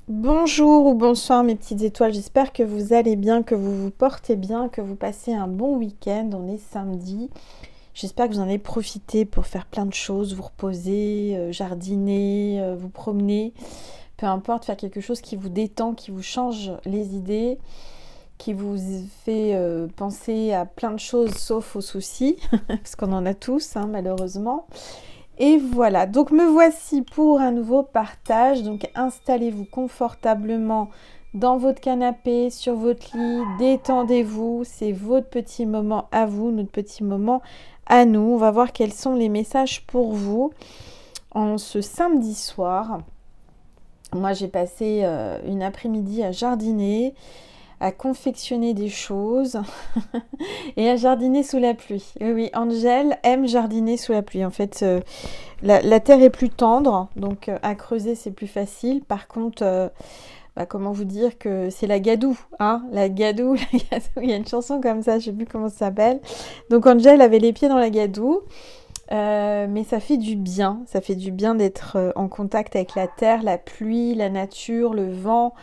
Bonjour ou bonsoir mes petites étoiles, j'espère que vous allez bien, que vous vous portez bien, que vous passez un bon week-end. On est samedi, j'espère que vous en avez profité pour faire plein de choses, vous reposer, jardiner, vous promener, peu importe, faire quelque chose qui vous détend, qui vous change les idées, qui vous fait penser à plein de choses sauf aux soucis, parce qu'on en a tous malheureusement. Et voilà, donc me voici pour un nouveau partage. Donc installez-vous confortablement dans votre canapé, sur votre lit, détendez-vous. C'est votre petit moment à vous, notre petit moment à nous. On va voir quels sont les messages pour vous en ce samedi soir. Moi, j'ai passé une après-midi à jardiner, à confectionner des choses et à jardiner sous la pluie. Oui, oui, Angèle aime jardiner sous la pluie. En fait, la terre est plus tendre, donc à creuser c'est plus facile. Par contre, comment vous dire que c'est la gadoue, hein, la gadoue, la gadoue. Il y a une chanson comme ça, je sais plus comment ça s'appelle. Donc Angel avait les pieds dans la gadoue, mais ça fait du bien d'être en contact avec la terre, la pluie, la nature, le vent.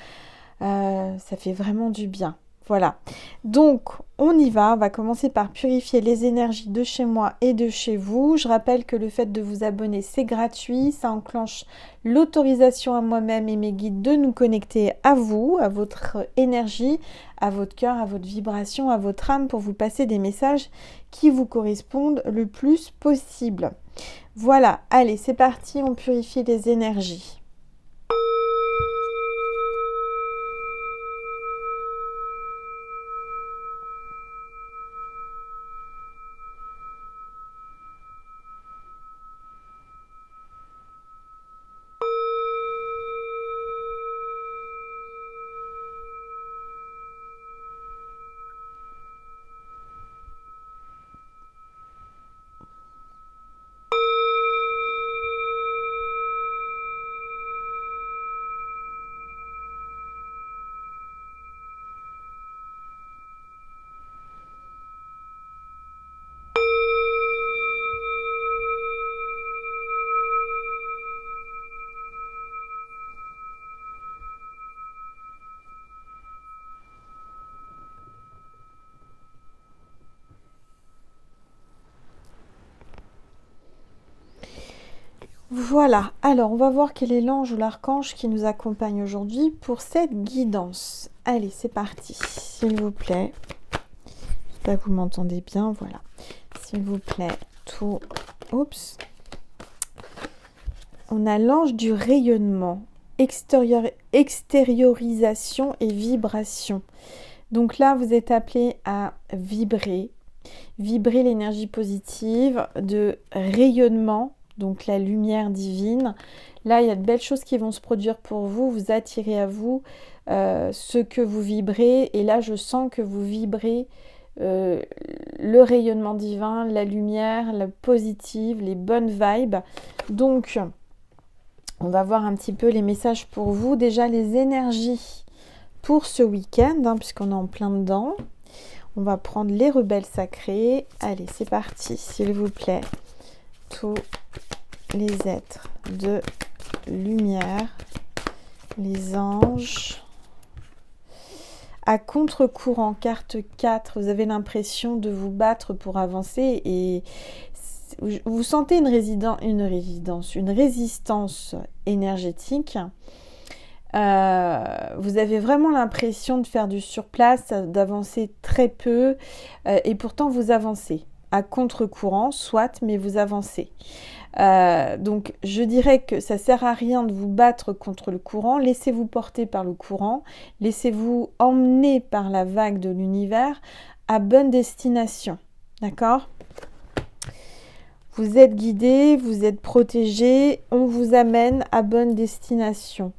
Ça fait vraiment du bien. Voilà. Donc, on y va. On va commencer par purifier les énergies de chez moi et de chez vous. Je rappelle que le fait de vous abonner, c'est gratuit. Ça enclenche l'autorisation à moi-même et mes guides de nous connecter à vous, à votre énergie, à votre cœur, à votre vibration, à votre âme pour vous passer des messages qui vous correspondent le plus possible. Voilà. Allez, c'est parti. On purifie les énergies. Voilà, alors on va voir quel est l'ange ou l'archange qui nous accompagne aujourd'hui pour cette guidance. Allez, c'est parti, s'il vous plaît. J'espère que vous m'entendez bien, voilà. S'il vous plaît, tout... Oups. On a l'ange du rayonnement, extériorisation et vibration. Donc là, vous êtes appelé à vibrer l'énergie positive de rayonnement, donc la lumière divine. Là, il y a de belles choses qui vont se produire pour vous, vous attirez à vous ce que vous vibrez. Et là, je sens que vous vibrez le rayonnement divin, la lumière, la positive, les bonnes vibes. Donc, on va voir un petit peu les messages pour vous. Déjà, les énergies pour ce week-end, puisqu'on est en plein dedans. On va prendre les rebelles sacrés. Allez, c'est parti, s'il vous plaît. Tous les êtres de lumière, les anges. À contre-courant, carte 4, vous avez l'impression de vous battre pour avancer et vous sentez une résistance énergétique. Vous avez vraiment l'impression de faire du surplace, d'avancer très peu, et pourtant vous avancez à contre-courant, soit, mais vous avancez. Donc je dirais que ça sert à rien de vous battre contre le courant, laissez-vous porter par le courant, laissez-vous emmener par la vague de l'univers à bonne destination, d'accord ? Vous êtes guidé, vous êtes protégé, on vous amène à bonne destination.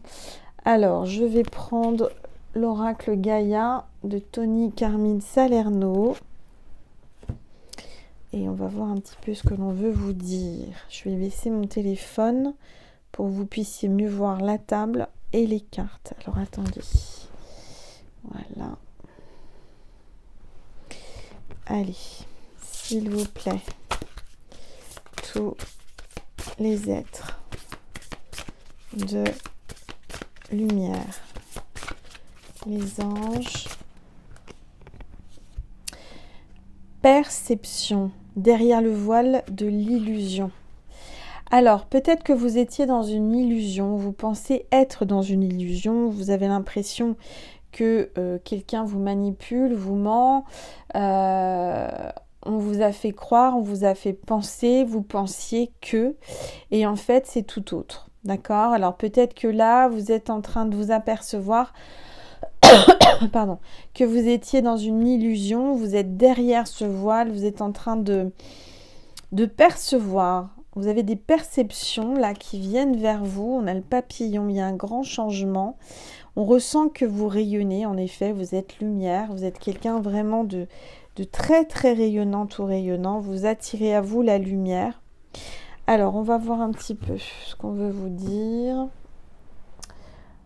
Alors, je vais prendre l'oracle Gaïa de Tony Carmine Salerno. Et on va voir un petit peu ce que l'on veut vous dire. Je vais baisser mon téléphone pour que vous puissiez mieux voir la table et les cartes. Alors, attendez. Voilà. Allez, s'il vous plaît. Tous les êtres de lumière. Les anges. Perception, derrière le voile de l'illusion. Alors, peut-être que vous étiez dans une illusion, vous pensez être dans une illusion, vous avez l'impression que quelqu'un vous manipule, vous ment, on vous a fait croire, on vous a fait penser, vous pensiez que, et en fait c'est tout autre, d'accord? Alors peut-être que là, vous êtes en train de vous apercevoir pardon, que vous étiez dans une illusion, vous êtes derrière ce voile, vous êtes en train de percevoir, vous avez des perceptions là qui viennent vers vous, on a le papillon, il y a un grand changement, on ressent que vous rayonnez, en effet, vous êtes lumière, vous êtes quelqu'un vraiment de très très rayonnant, tout rayonnant, vous attirez à vous la lumière. Alors, on va voir un petit peu ce qu'on veut vous dire.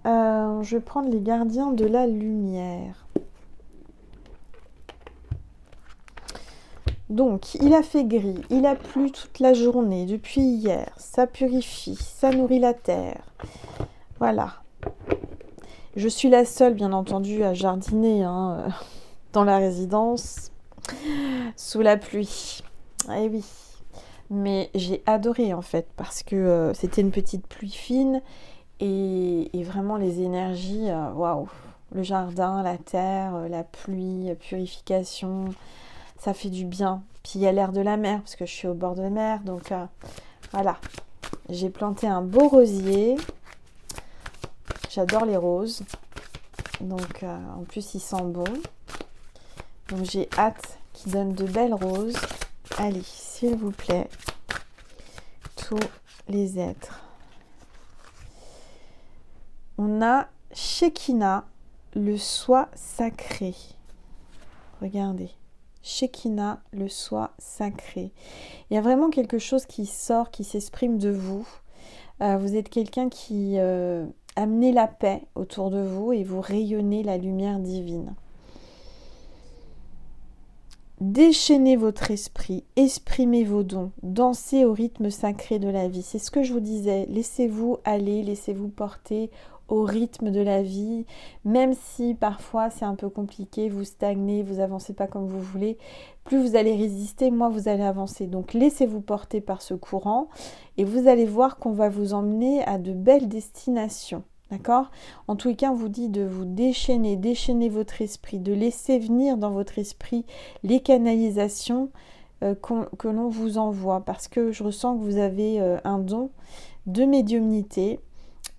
Je vais prendre les gardiens de la lumière. Donc, il a fait gris, il a plu toute la journée, depuis hier. Ça purifie, ça nourrit la terre. Voilà. Je suis la seule, bien entendu, à jardiner dans la résidence, sous la pluie. Eh oui. Mais j'ai adoré, en fait, parce que c'était une petite pluie fine. Et vraiment les énergies, waouh, le jardin, la terre, la pluie, purification, ça fait du bien. Puis il y a l'air de la mer, parce que je suis au bord de la mer, donc voilà. J'ai planté un beau rosier, j'adore les roses, donc en plus il sent bon. Donc j'ai hâte qu'il donne de belles roses. Allez, s'il vous plaît, tous les êtres. On a Shekinah, le soi sacré. Regardez. Shekinah, le soi sacré. Il y a vraiment quelque chose qui sort, qui s'exprime de vous. Vous êtes quelqu'un qui amenez la paix autour de vous et vous rayonnez la lumière divine. Déchaînez votre esprit, exprimez vos dons, dansez au rythme sacré de la vie. C'est ce que je vous disais, laissez-vous aller, laissez-vous porter au rythme de la vie, même si parfois c'est un peu compliqué, vous stagnez, vous avancez pas comme vous voulez, plus vous allez résister, moins vous allez avancer. Donc laissez-vous porter par ce courant et vous allez voir qu'on va vous emmener à de belles destinations. D'accord? En tous les cas, on vous dit de vous déchaîner votre esprit, de laisser venir dans votre esprit les canalisations que l'on vous envoie, parce que je ressens que vous avez un don de médiumnité.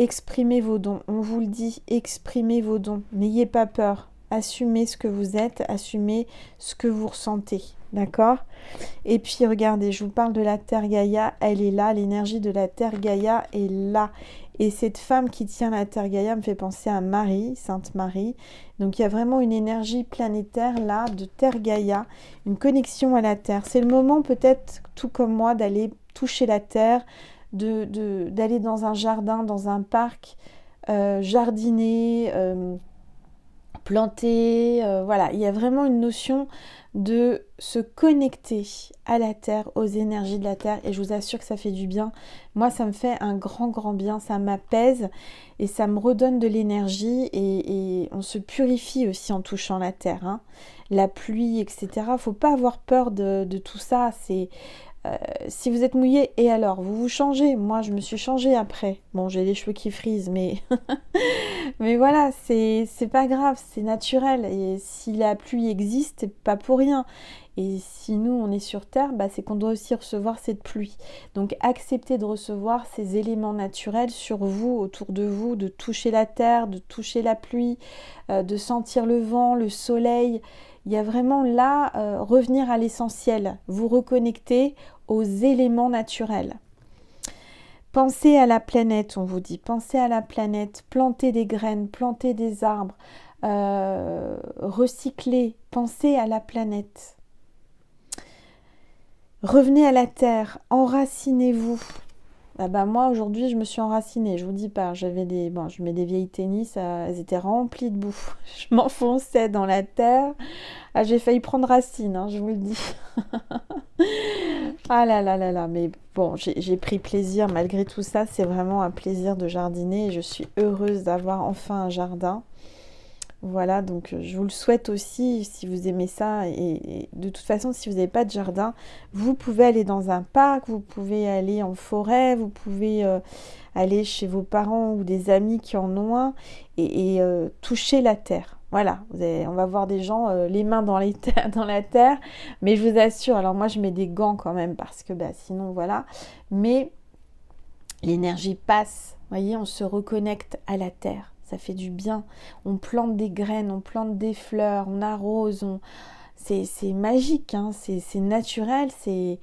Exprimez vos dons, on vous le dit, exprimez vos dons, n'ayez pas peur, assumez ce que vous êtes, assumez ce que vous ressentez, d'accord? Et puis regardez, je vous parle de la Terre Gaïa, elle est là, l'énergie de la Terre Gaïa est là. Et cette femme qui tient la Terre Gaïa me fait penser à Marie, Sainte Marie. Donc il y a vraiment une énergie planétaire là, de Terre Gaïa, une connexion à la Terre. C'est le moment peut-être, tout comme moi, d'aller toucher la Terre, d'aller dans un jardin, dans un parc, jardiner, planter. Voilà, il y a vraiment une notion de se connecter à la terre, aux énergies de la terre, et je vous assure que ça fait du bien. Moi, ça me fait un grand bien, ça m'apaise et ça me redonne de l'énergie, et on se purifie aussi en touchant la terre, hein. La pluie, etc. Faut pas avoir peur de tout ça. C'est si vous êtes mouillé, et alors vous vous changez. Moi, je me suis changée après. Bon, j'ai les cheveux qui frisent, mais mais voilà, c'est pas grave, c'est naturel. Et si la pluie existe, c'est pas pour rien. Et si nous, on est sur Terre, bah, c'est qu'on doit aussi recevoir cette pluie. Donc, acceptez de recevoir ces éléments naturels sur vous, autour de vous, de toucher la terre, de toucher la pluie, de sentir le vent, le soleil. Il y a vraiment là, revenir à l'essentiel, vous reconnecter aux éléments naturels. Pensez à la planète, on vous dit, pensez à la planète, plantez des graines, plantez des arbres, recyclez, pensez à la planète. Revenez à la terre, enracinez-vous, Ah bah moi aujourd'hui je me suis enracinée, je vous dis pas, bon, je mets des vieilles tennis, elles étaient remplies de boue, je m'enfonçais dans la terre, ah, j'ai failli prendre racine, hein, je vous le dis. Ah là là là là, mais bon, j'ai pris plaisir malgré tout ça, c'est vraiment un plaisir de jardiner et je suis heureuse d'avoir enfin un jardin. Voilà, donc je vous le souhaite aussi si vous aimez ça. Et de toute façon, si vous n'avez pas de jardin, vous pouvez aller dans un parc, vous pouvez aller en forêt, vous pouvez aller chez vos parents ou des amis qui en ont un et toucher la terre. Voilà, on va voir des gens les mains dans, dans la terre, mais je vous assure, alors moi je mets des gants quand même parce que bah, sinon voilà, mais l'énergie passe, vous voyez, on se reconnecte à la terre, ça fait du bien. On plante des graines, on plante des fleurs, on arrose, c'est magique, hein, c'est naturel, c'est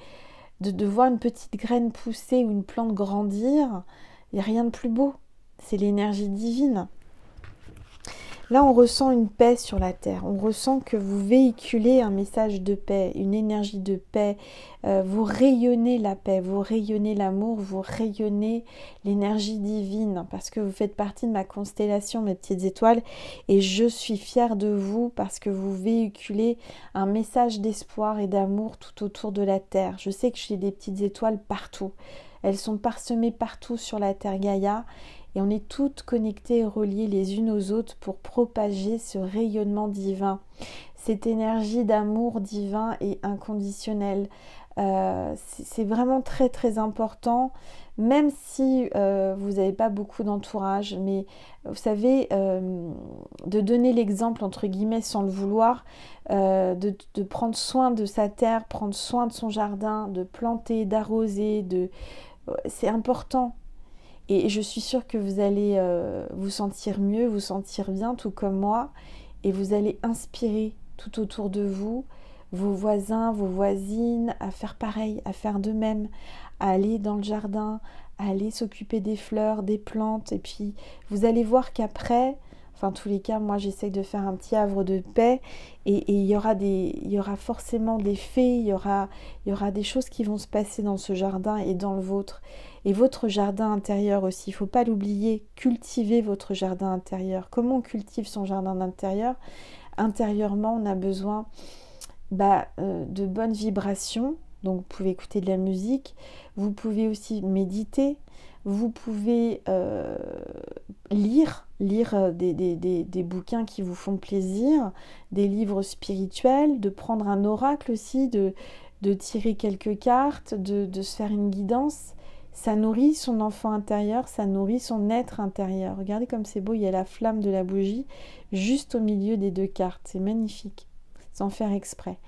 de voir une petite graine pousser ou une plante grandir, il n'y a rien de plus beau, c'est l'énergie divine. Là, on ressent une paix sur la terre. On ressent que vous véhiculez un message de paix, une énergie de paix. Vous rayonnez la paix, vous rayonnez l'amour, vous rayonnez l'énergie divine parce que vous faites partie de ma constellation, mes petites étoiles. Et je suis fière de vous parce que vous véhiculez un message d'espoir et d'amour tout autour de la terre. Je sais que j'ai des petites étoiles partout. Elles sont parsemées partout sur la terre Gaïa. Et on est toutes connectées et reliées les unes aux autres pour propager ce rayonnement divin, cette énergie d'amour divin et inconditionnel. C'est vraiment très très important, même si vous n'avez pas beaucoup d'entourage, mais vous savez, de donner l'exemple entre guillemets sans le vouloir, de prendre soin de sa terre, prendre soin de son jardin, de planter, d'arroser, c'est important. Et je suis sûre que vous allez vous sentir mieux, vous sentir bien, tout comme moi. Et vous allez inspirer tout autour de vous, vos voisins, vos voisines, à faire pareil, à faire de même, à aller dans le jardin, à aller s'occuper des fleurs, des plantes. Et puis, vous allez voir qu'après, enfin, en tous les cas, moi, j'essaye de faire un petit havre de paix. Et il y aura forcément des fées, il y aura des choses qui vont se passer dans ce jardin et dans le vôtre. Et votre jardin intérieur aussi, il ne faut pas l'oublier, cultivez votre jardin intérieur. Comment on cultive son jardin intérieur? Intérieurement, on a besoin de bonnes vibrations. Donc vous pouvez écouter de la musique, vous pouvez aussi méditer, vous pouvez lire des bouquins qui vous font plaisir, des livres spirituels, de prendre un oracle aussi, de tirer quelques cartes, de se faire une guidance. Ça nourrit son enfant intérieur, ça nourrit son être intérieur. Regardez comme c'est beau, il y a la flamme de la bougie juste au milieu des deux cartes. C'est magnifique, sans faire exprès.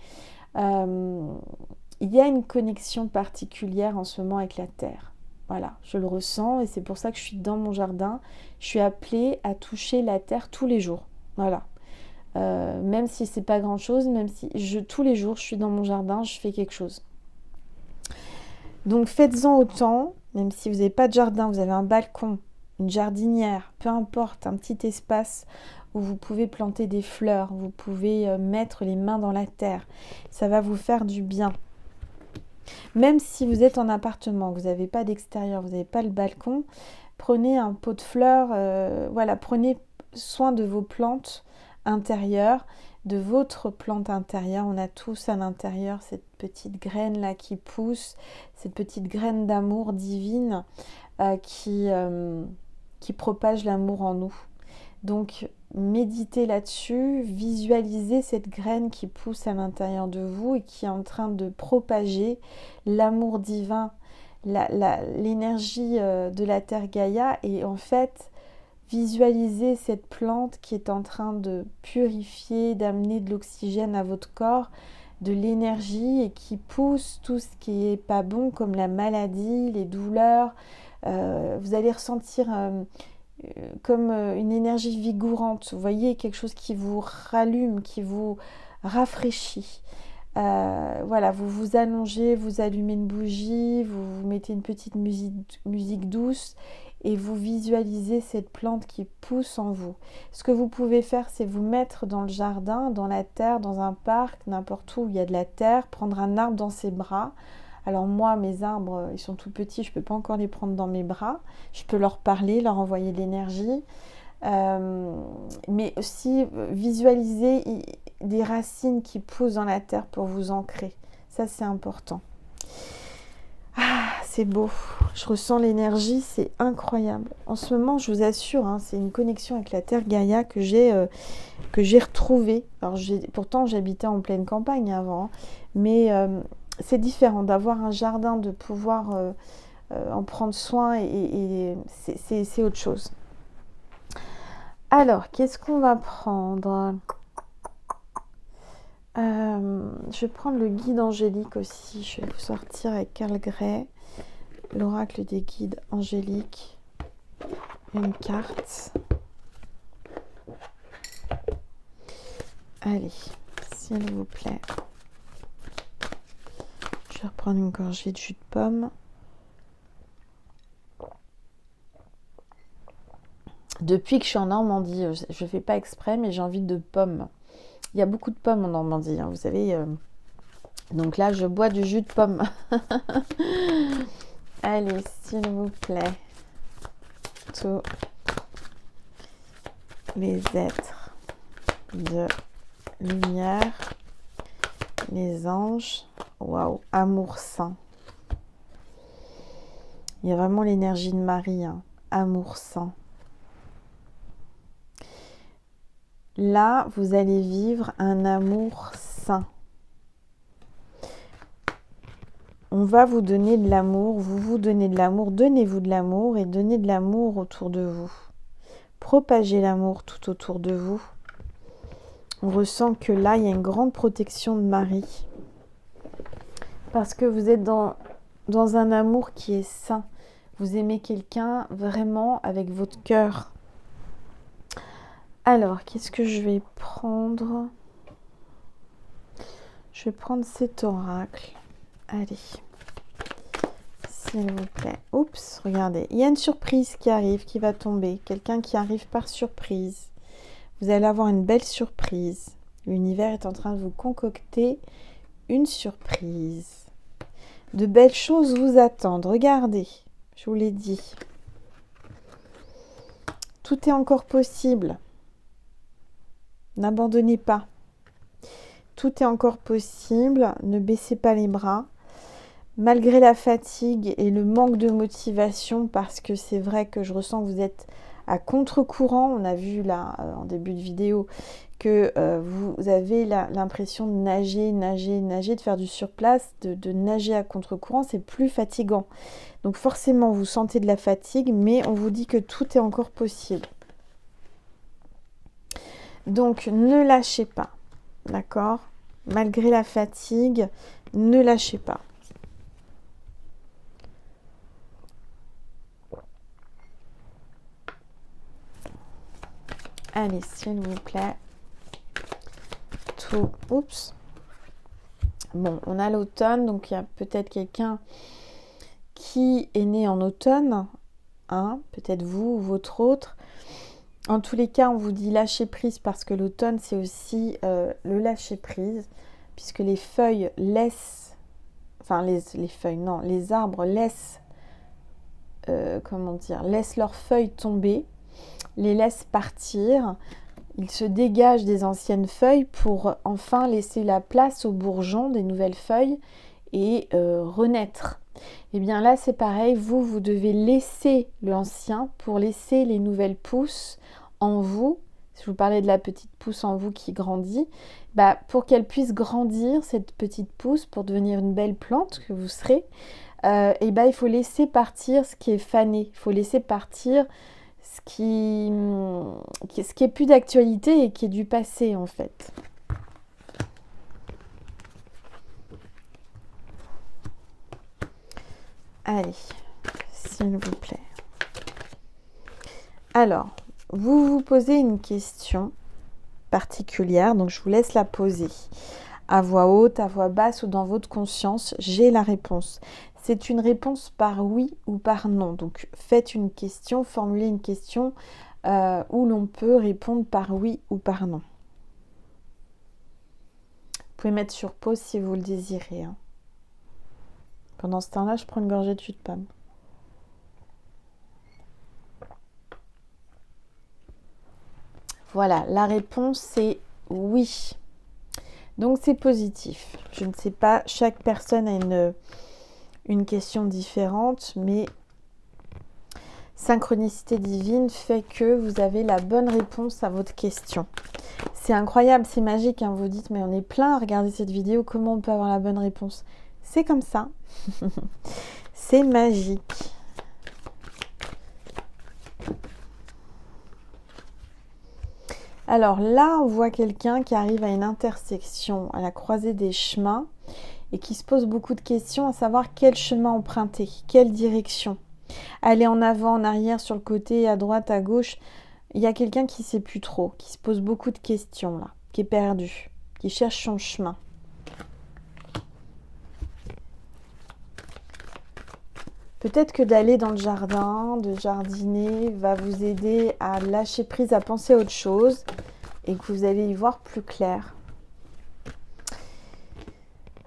Il y a une connexion particulière en ce moment avec la terre. Voilà, je le ressens et c'est pour ça que je suis dans mon jardin. Je suis appelée à toucher la terre tous les jours. Voilà. Même si c'est pas grand chose, même si tous les jours je suis dans mon jardin, je fais quelque chose. Donc faites-en autant, même si vous n'avez pas de jardin, vous avez un balcon, une jardinière, peu importe, un petit espace où vous pouvez planter des fleurs, vous pouvez mettre les mains dans la terre. Ça va vous faire du bien. Même si vous êtes en appartement, vous n'avez pas d'extérieur, vous n'avez pas le balcon, prenez un pot de fleurs, voilà, prenez soin de vos plantes intérieures, de votre plante intérieure. On a tous à l'intérieur cette petite graine là qui pousse, cette petite graine d'amour divine qui propage l'amour en nous. Donc méditez là-dessus, visualisez cette graine qui pousse à l'intérieur de vous et qui est en train de propager l'amour divin, l'énergie de la terre Gaïa. Et en fait, visualisez cette plante qui est en train de purifier, d'amener de l'oxygène à votre corps, de l'énergie et qui pousse tout ce qui n'est pas bon comme la maladie, les douleurs. Vous allez ressentir comme une énergie vigorante, vous voyez, quelque chose qui vous rallume, qui vous rafraîchit. Voilà, vous vous allongez, vous allumez une bougie, vous mettez une petite musique douce et vous visualisez cette plante qui pousse en vous. Ce que vous pouvez faire, c'est vous mettre dans le jardin, dans la terre, dans un parc, n'importe où il y a de la terre, prendre un arbre dans ses bras, Alors moi, mes arbres, ils sont tout petits, je ne peux pas encore les prendre dans mes bras. Je peux leur parler, leur envoyer de l'énergie. Mais aussi visualiser des racines qui poussent dans la terre pour vous ancrer. Ça, c'est important. Ah, c'est beau. Je ressens l'énergie, c'est incroyable. En ce moment, je vous assure, hein, c'est une connexion avec la Terre Gaïa que j'ai retrouvée. Alors, pourtant, j'habitais en pleine campagne avant, hein, mais c'est différent d'avoir un jardin, de pouvoir en prendre soin et c'est autre chose. Alors, qu'est-ce qu'on va prendre? Je vais prendre le guide angélique aussi. Je vais vous sortir avec Carl Gray, l'oracle des guides angéliques. Une carte. Allez, s'il vous plaît. Je vais reprendre une gorgée de jus de pomme. Depuis que je suis en Normandie, je ne fais pas exprès, mais j'ai envie de pommes. Il y a beaucoup de pommes en Normandie, hein, vous savez. Donc là, je bois du jus de pomme. Allez, s'il vous plaît. Tous les êtres de lumière, les anges. Waouh, amour saint. Il y a vraiment l'énergie de Marie, hein. Amour saint. Là, vous allez vivre un amour saint. On va vous donner de l'amour, vous vous donnez de l'amour, donnez-vous de l'amour et donnez de l'amour autour de vous. Propagez l'amour tout autour de vous. On ressent que là, il y a une grande protection de Marie. Parce que vous êtes dans un amour qui est saint. Vous aimez quelqu'un vraiment avec votre cœur. Alors, qu'est-ce que je vais prendre? Je vais prendre cet oracle. Allez. S'il vous plaît. Oups, regardez. Il y a une surprise qui arrive, qui va tomber. Quelqu'un qui arrive par surprise. Vous allez avoir une belle surprise. L'univers est en train de vous concocter une surprise. De belles choses vous attendent. Regardez, je vous l'ai dit. Tout est encore possible. N'abandonnez pas. Tout est encore possible. Ne baissez pas les bras. Malgré la fatigue et le manque de motivation, parce que c'est vrai que je ressens que vous êtes à contre-courant. On a vu là, en début de vidéo, que vous avez l'impression de nager, de faire du surplace, de nager à contre-courant. C'est plus fatigant. Donc forcément, vous sentez de la fatigue, mais on vous dit que tout est encore possible. Donc, ne lâchez pas, d'accord? Malgré la fatigue, ne lâchez pas. Allez, s'il vous plaît. Tout. Oups. Bon, on a l'automne, donc il y a peut-être quelqu'un qui est né en automne. Hein, peut-être vous ou votre autre. En tous les cas, on vous dit lâcher prise parce que l'automne, c'est aussi le lâcher prise, puisque les feuilles laissent, enfin les feuilles, non, les arbres laissent, laissent leurs feuilles tomber, les laissent partir, ils se dégagent des anciennes feuilles pour enfin laisser la place aux bourgeons des nouvelles feuilles et renaître. Et bien là, c'est pareil, vous devez laisser l'ancien pour laisser les nouvelles pousses en vous. Si je vous parlais de la petite pousse en vous qui grandit, pour qu'elle puisse grandir, cette petite pousse, pour devenir une belle plante que vous serez, il faut laisser partir ce qui est fané. Il faut laisser partir ce qui est plus d'actualité et qui est du passé en fait. Allez, s'il vous plaît. Alors, vous vous posez une question particulière, donc je vous laisse la poser à voix haute, à voix basse ou dans votre conscience. J'ai la réponse. C'est une réponse par oui ou par non. Donc, faites une question, formulez une question où l'on peut répondre par oui ou par non. Vous pouvez mettre sur pause si vous le désirez. Hein. Pendant ce temps-là, je prends une gorgée de jus de pomme. Voilà, la réponse c'est oui. Donc c'est positif. Je ne sais pas, chaque personne a une question différente, mais synchronicité divine fait que vous avez la bonne réponse à votre question. C'est incroyable, c'est magique, hein. Vous dites, mais on est plein à regarder cette vidéo, comment on peut avoir la bonne réponse? C'est comme ça. C'est magique. Alors là, on voit quelqu'un qui arrive à une intersection, à la croisée des chemins, et qui se pose beaucoup de questions, à savoir quel chemin emprunter, quelle direction. Aller en avant, en arrière, sur le côté, à droite, à gauche. Il y a quelqu'un qui ne sait plus trop, qui se pose beaucoup de questions là, qui est perdu, qui cherche son chemin. Peut-être que d'aller dans le jardin, de jardiner, va vous aider à lâcher prise, à penser à autre chose et que vous allez y voir plus clair.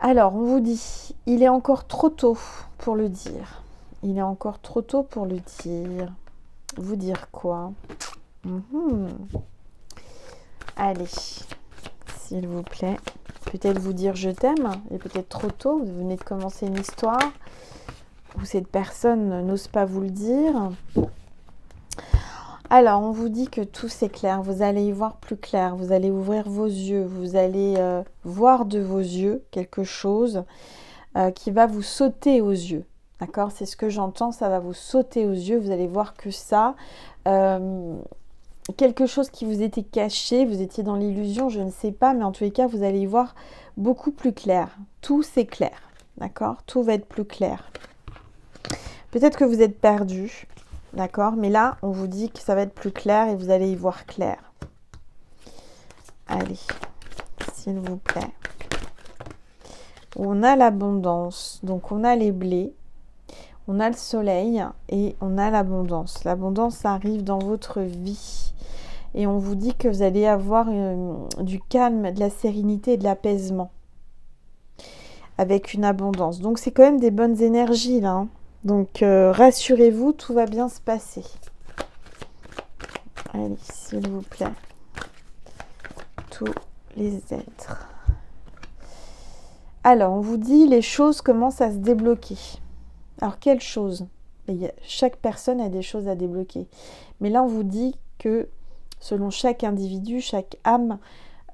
Alors, on vous dit, il est encore trop tôt pour le dire. Il est encore trop tôt pour le dire. Vous dire quoi? Allez, s'il vous plaît. Peut-être vous dire je t'aime. Il est peut-être trop tôt. Vous venez de commencer une histoire où cette personne n'ose pas vous le dire. Alors, on vous dit que tout s'éclaire. Vous allez y voir plus clair. Vous allez ouvrir vos yeux. Vous allez voir de vos yeux quelque chose qui va vous sauter aux yeux. D'accord? C'est ce que j'entends. Ça va vous sauter aux yeux. Vous allez voir que ça... quelque chose qui vous était caché, vous étiez dans l'illusion, je ne sais pas, mais en tous les cas, vous allez y voir beaucoup plus clair. Tout s'éclaire, d'accord? Tout va être plus clair. Peut-être que vous êtes perdu, d'accord? Mais là, on vous dit que ça va être plus clair et vous allez y voir clair. Allez, s'il vous plaît. On a l'abondance, donc on a les blés, on a le soleil et on a l'abondance. L'abondance arrive dans votre vie. Et on vous dit que vous allez avoir du calme, de la sérénité et de l'apaisement. Avec une abondance. Donc c'est quand même des bonnes énergies là. Hein. Donc rassurez-vous, tout va bien se passer. Allez, s'il vous plaît. Tous les êtres. Alors, on vous dit les choses commencent à se débloquer. Alors, quelles choses? Chaque personne a des choses à débloquer. Mais là, on vous dit que selon chaque individu, chaque âme,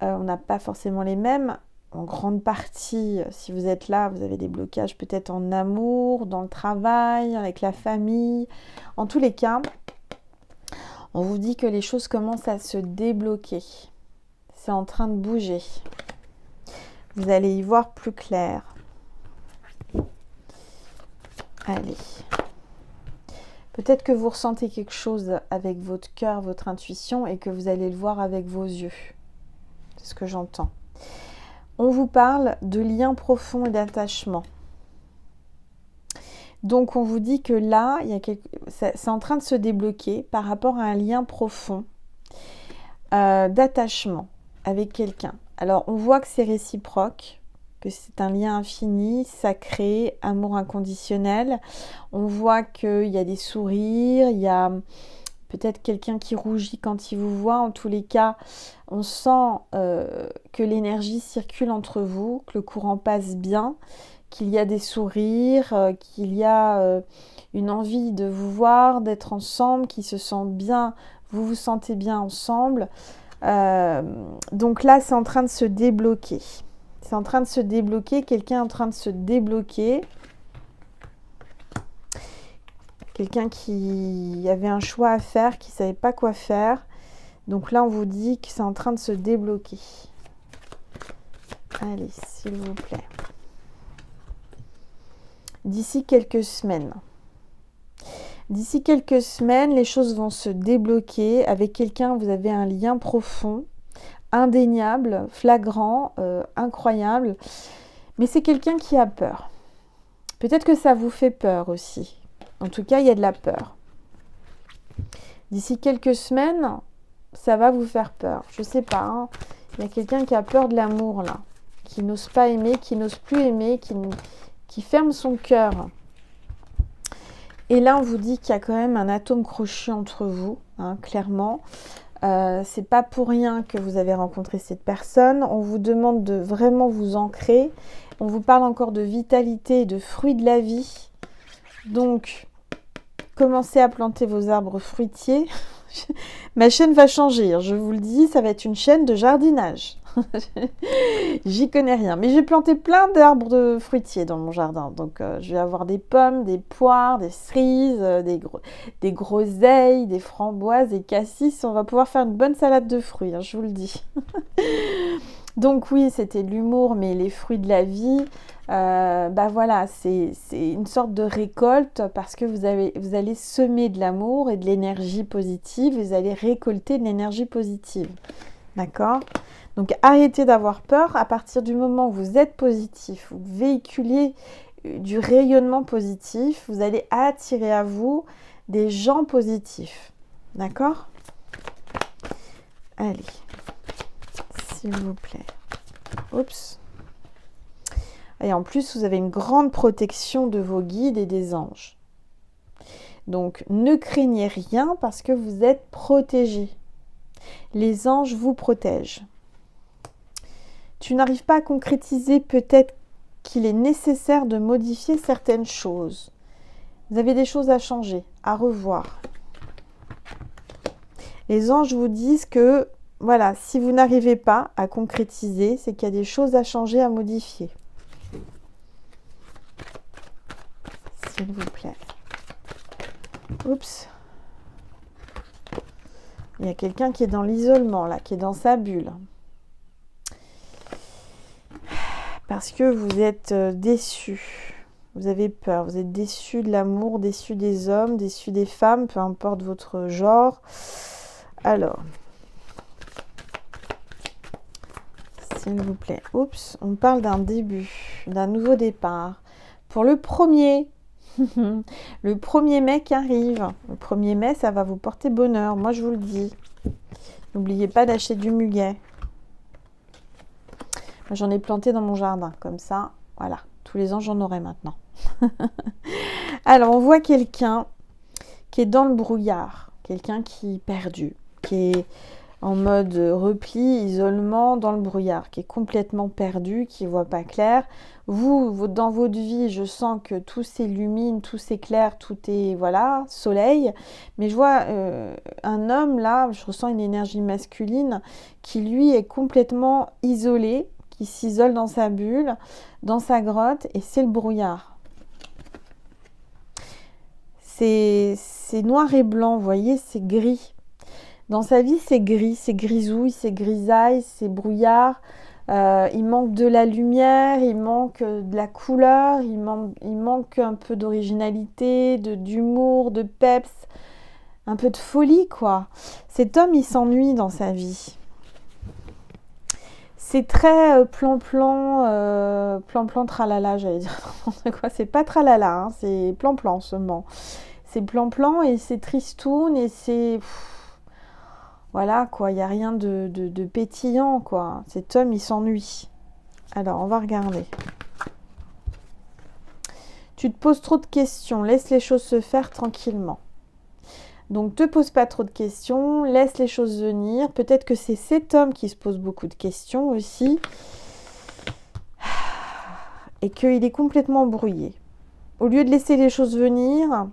on n'a pas forcément les mêmes. En grande partie, si vous êtes là, vous avez des blocages peut-être en amour, dans le travail, avec la famille. En tous les cas, on vous dit que les choses commencent à se débloquer. C'est en train de bouger. Vous allez y voir plus clair. Allez. Peut-être que vous ressentez quelque chose avec votre cœur, votre intuition et que vous allez le voir avec vos yeux. C'est ce que j'entends. On vous parle de liens profonds et d'attachement. Donc on vous dit que là, c'est en train de se débloquer par rapport à un lien profond d'attachement avec quelqu'un. Alors on voit que c'est réciproque, que c'est un lien infini, sacré, amour inconditionnel. On voit qu'il y a des sourires, il y a peut-être quelqu'un qui rougit quand il vous voit. En tous les cas, on sent que l'énergie circule entre vous, que le courant passe bien, qu'il y a des sourires, qu'il y a une envie de vous voir, d'être ensemble, qui se sent bien, vous vous sentez bien ensemble. Donc là, c'est en train de se débloquer. C'est en train de se débloquer, quelqu'un est en train de se débloquer. Quelqu'un qui avait un choix à faire, qui ne savait pas quoi faire. Donc là, on vous dit que c'est en train de se débloquer. Allez, s'il vous plaît. D'ici quelques semaines. D'ici quelques semaines, les choses vont se débloquer. Avec quelqu'un, vous avez un lien profond, indéniable, flagrant, incroyable. Mais c'est quelqu'un qui a peur. Peut-être que ça vous fait peur aussi. En tout cas, il y a de la peur. D'ici quelques semaines, ça va vous faire peur. Je ne sais pas. Hein. Il y a quelqu'un qui a peur de l'amour là. Qui n'ose pas aimer, qui n'ose plus aimer, qui qui ferme son cœur. Et là, on vous dit qu'il y a quand même un atome crochu entre vous, hein, clairement. C'est pas pour rien que vous avez rencontré cette personne. On vous demande de vraiment vous ancrer. On vous parle encore de vitalité et de fruits de la vie. Donc, commencez à planter vos arbres fruitiers. Ma chaîne va changer, je vous le dis, ça va être une chaîne de jardinage. J'y connais rien, mais j'ai planté plein d'arbres fruitiers dans mon jardin. Donc, je vais avoir des pommes, des poires, des cerises, des groseilles, des framboises, des cassis. On va pouvoir faire une bonne salade de fruits, hein, je vous le dis. Donc oui, c'était de l'humour, mais les fruits de la vie, bah voilà, c'est une sorte de récolte parce que vous allez semer de l'amour et de l'énergie positive, vous allez récolter de l'énergie positive. D'accord ? Donc arrêtez d'avoir peur. À partir du moment où vous êtes positif, vous véhiculez du rayonnement positif, vous allez attirer à vous des gens positifs. D'accord ? Allez. S'il vous plaît. Oups. Et en plus, vous avez une grande protection de vos guides et des anges. Donc, ne craignez rien parce que vous êtes protégés. Les anges vous protègent. Tu n'arrives pas à concrétiser, peut-être qu'il est nécessaire de modifier certaines choses. Vous avez des choses à changer, à revoir. Les anges vous disent que voilà, si vous n'arrivez pas à concrétiser, c'est qu'il y a des choses à changer, à modifier. S'il vous plaît. Oups. Il y a quelqu'un qui est dans l'isolement, là, qui est dans sa bulle. Parce que vous êtes déçu. Vous avez peur. Vous êtes déçu de l'amour, déçu des hommes, déçu des femmes, peu importe votre genre. Alors... s'il vous plaît. Oups, on parle d'un début, d'un nouveau départ. Pour le 1er, le 1er mai qui arrive. Le 1er mai, ça va vous porter bonheur. Moi, je vous le dis. N'oubliez pas d'acheter du muguet. Moi, j'en ai planté dans mon jardin. Comme ça, voilà. Tous les ans, j'en aurai maintenant. Alors, on voit quelqu'un qui est dans le brouillard. Quelqu'un qui est perdu. Qui est... en mode repli, isolement, dans le brouillard, qui est complètement perdu, qui ne voit pas clair. Vous, dans votre vie, je sens que tout s'illumine, tout s'éclaire, tout est, voilà, soleil. Mais je vois un homme, là, je ressens une énergie masculine, qui lui est complètement isolé, qui s'isole dans sa bulle, dans sa grotte, et c'est le brouillard. C'est noir et blanc, vous voyez, c'est gris. Dans sa vie, c'est gris, c'est grisouille, c'est grisaille, c'est brouillard. Il manque de la lumière, il manque de la couleur, il manque un peu d'originalité, d'humour, de peps, un peu de folie, quoi. Cet homme, il s'ennuie dans sa vie. C'est très plan-plan, plan-plan, tralala, j'allais dire. Quoi, c'est pas tralala, hein, c'est plan-plan seulement. C'est plan-plan et c'est tristoun et c'est... Voilà, quoi, il n'y a rien de pétillant, quoi. Cet homme, il s'ennuie. Alors, on va regarder. Tu te poses trop de questions. Laisse les choses se faire tranquillement. Donc, te pose pas trop de questions. Laisse les choses venir. Peut-être que c'est cet homme qui se pose beaucoup de questions aussi. Et qu'il est complètement brouillé. Au lieu de laisser les choses venir...